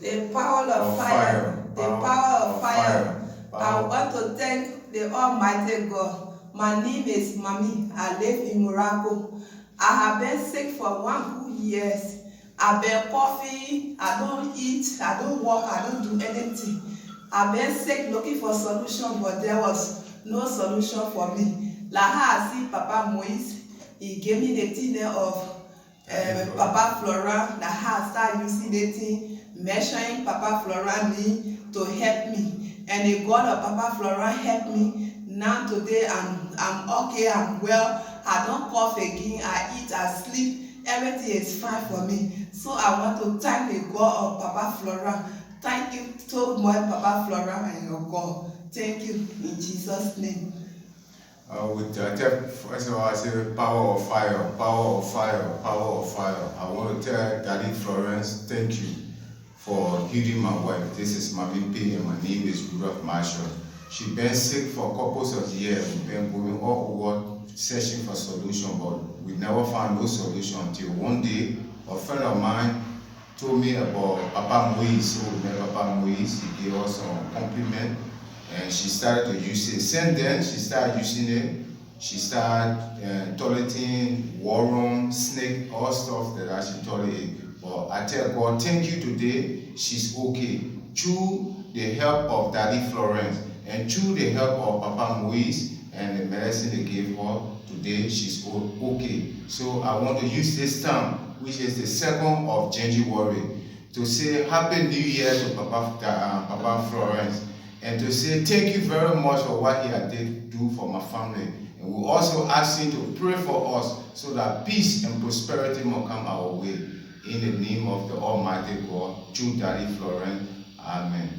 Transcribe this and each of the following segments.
The power of fire. The power of fire. I want to thank the Almighty God. My name is Mami. I live in Morocco. I have been sick for 1 year. I've been coughing. I don't eat. I don't walk. I don't do anything. I've been sick looking for solution, but there was no solution for me. Like how I see Papa Moise, he gave me the thing of Papa Florent. Like how I start using the thing, measuring Papa Florent me to help me. And the God of Papa Florent helped me. Now today I'm okay, I'm well. I don't cough again. I eat, I sleep. Everything is fine for me. So I want to thank the God of Papa Florent. Thank you so much, Papa Florent and your God. Thank you in Jesus' name. First of all, I say power of fire, power of fire, power of fire. I want to tell Daddy Florence, thank you for healing my wife. This is Mami P and my name is Rudolph Marshall. She's been sick for couples of years. We've been going all over searching for solution, but we never found no solution until one day a friend of mine told me about Papa Moise. So we met Papa Moise. He gave us some compliment and she started to use it. Since then, she started using it. She started tolerating worm, snake, all stuff that I should tolerate. But I tell God, thank you today, she's okay. Through the help of Daddy Florence and through the help of Papa Moise and the medicine they gave her, today she's okay. So I want to use this time, which is the 2nd of January, to say Happy New Year to Papa Florence, and to say thank you very much for what he did do for my family. And we also ask him to pray for us so that peace and prosperity will come our way. In the name of the Almighty God, through Daddy Florence. Amen.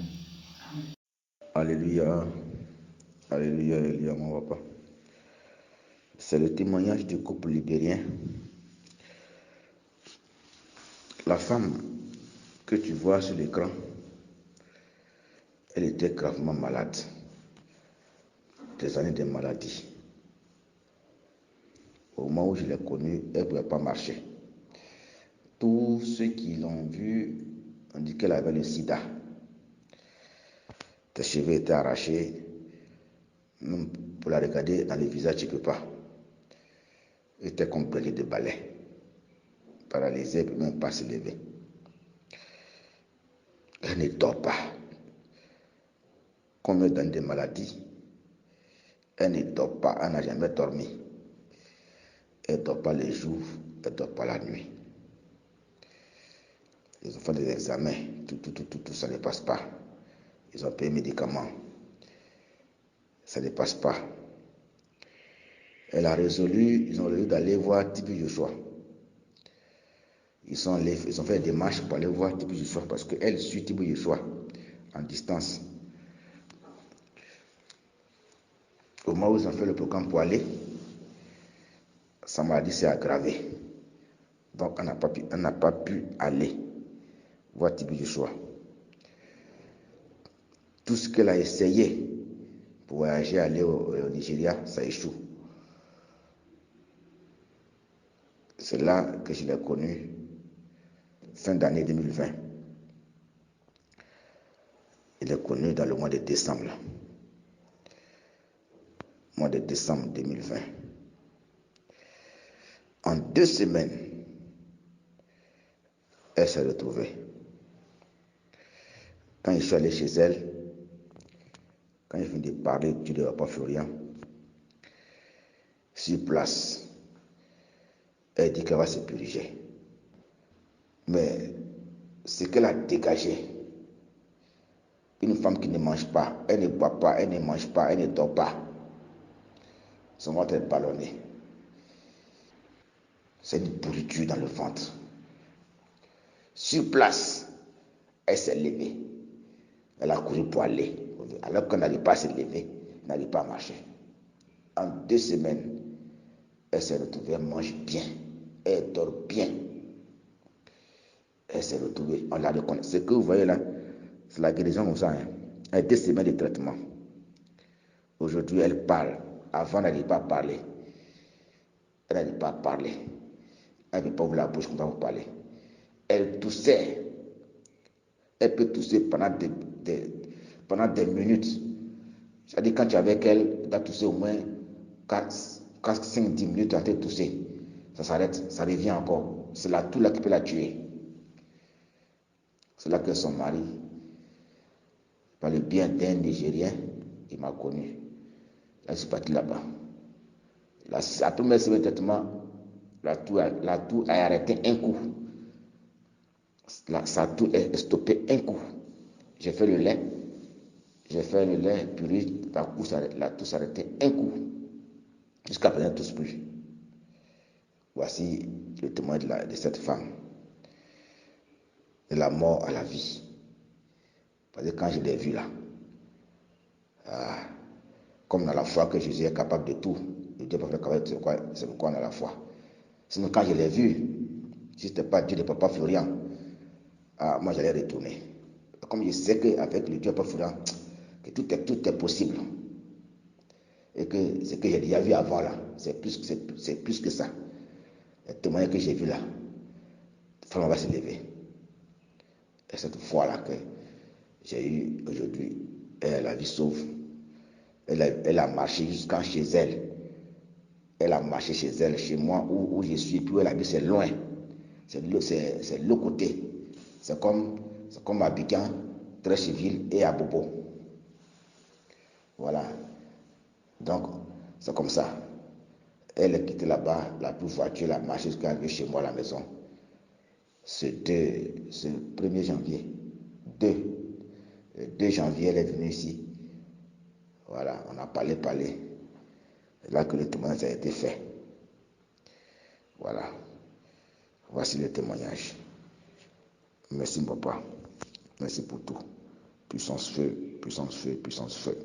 Alléluia. Alléluia, Alléluia, mon papa. C'est le témoignage du couple libérien. La femme que tu vois sur l'écran, elle était gravement malade. Des années de maladie. Au moment où je l'ai connue, elle ne pouvait pas marcher. Tous ceux qui l'ont vue ont dit qu'elle avait le sida. Tes cheveux étaient arrachés. Même pour la regarder dans le visage, tu ne peux pas. Elle était complètement de balai. Paralysée, elle ne peut même pas se lever. Elle ne dort pas. Comme elle donne des maladies, elle ne dort pas, elle n'a jamais dormi. Elle ne dort pas les jours, elle ne dort pas la nuit. Ils ont fait des examens, tout, ça ne passe pas. Ils ont payé médicaments. Ça ne passe pas. Ils ont résolu d'aller voir Tibi Joshua. Ils ont fait des démarches pour aller voir Tibi Joshua parce qu'elle suit Tibi Joshua en distance. Au moment où ils ont fait le programme pour aller, sa maladie s'est aggravée. Donc, on n'a pas pu aller voir Tibi Joshua. Tout ce qu'elle a essayé pour voyager, aller au Nigeria, ça échoue. C'est là que je l'ai connue, fin d'année 2020. Je l'ai connue dans le mois de décembre. Mois de décembre 2020. En 2 semaines, elle s'est retrouvée. Quand je suis allé chez elle, quand je finis de parler du Papa Florian, sur place, elle dit qu'elle va se puriger. Mais ce qu'elle a dégagé, une femme qui ne mange pas, elle ne boit pas, elle ne mange pas, elle ne dort pas, son ventre est ballonné. C'est une pourriture dans le ventre. Sur place, elle s'est levée. Elle a couru pour aller. Alors qu'elle n'arrive pas à se lever, elle n'arrive pas à marcher. En 2 semaines, elle s'est retrouvée, elle mange bien, elle dort bien. Elle s'est retrouvée, on la reconnaît. Ce que vous voyez là, c'est la guérison comme ça. Elle a 2 semaines de traitement. Aujourd'hui, elle parle. Avant, elle n'arrive pas à parler. Elle n'arrive pas à parler. Elle ne peut pas ouvrir la bouche comme ça pour parler. Elle toussait. Elle peut tousser pendant des minutes. C'est-à-dire quand tu es avec elle, tu dois tousser au moins 5-10 minutes en train de tousser. Ça s'arrête, ça revient encore. C'est la toux là qui peut la tuer. C'est là que son mari, par le bien d'un Nigérien, il m'a connu. Là, je suis parti là-bas. La première semaine de traitement, la toux a arrêté un coup. Sa toux est stoppée un coup. J'ai fait le lait, puis la toux s'est arrêtée un coup. Jusqu'à présent, elle ne tousse plus. Voici le témoin de cette femme. De la mort à la vie. Parce que quand je l'ai vu là, comme dans la foi que Jésus est capable de tout, et Dieu peut faire capable de tout, c'est pourquoi on a la foi. Sinon, quand je l'ai vu, si ce n'était pas Dieu de Papa Florian, moi j'allais retourner. Comme je sais qu'avec le Dieu de Papa Florian, que tout est possible. Et que ce que j'ai déjà vu avant là, c'est plus que ça. Le témoignage que j'ai vu là, on va se lever. Et cette foi-là que j'ai eue aujourd'hui, la vie sauve. Elle a marché jusqu'à chez elle. Elle a marché chez elle, chez moi, où je suis, puis où elle habite, c'est loin. C'est l'autre côté. C'est comme à Bican, Trécheville et à Bobo. Voilà. Donc, c'est comme ça. Elle est quittée là-bas, la plus voiture, elle a marché jusqu'à arriver chez moi à la maison. Ce 1er janvier. 2 janvier, elle est venue ici. Voilà, on a parlé. C'est là que le témoignage a été fait. Voilà. Voici le témoignage. Merci, papa. Merci pour tout. Puissance feu, puissance feu, puissance feu.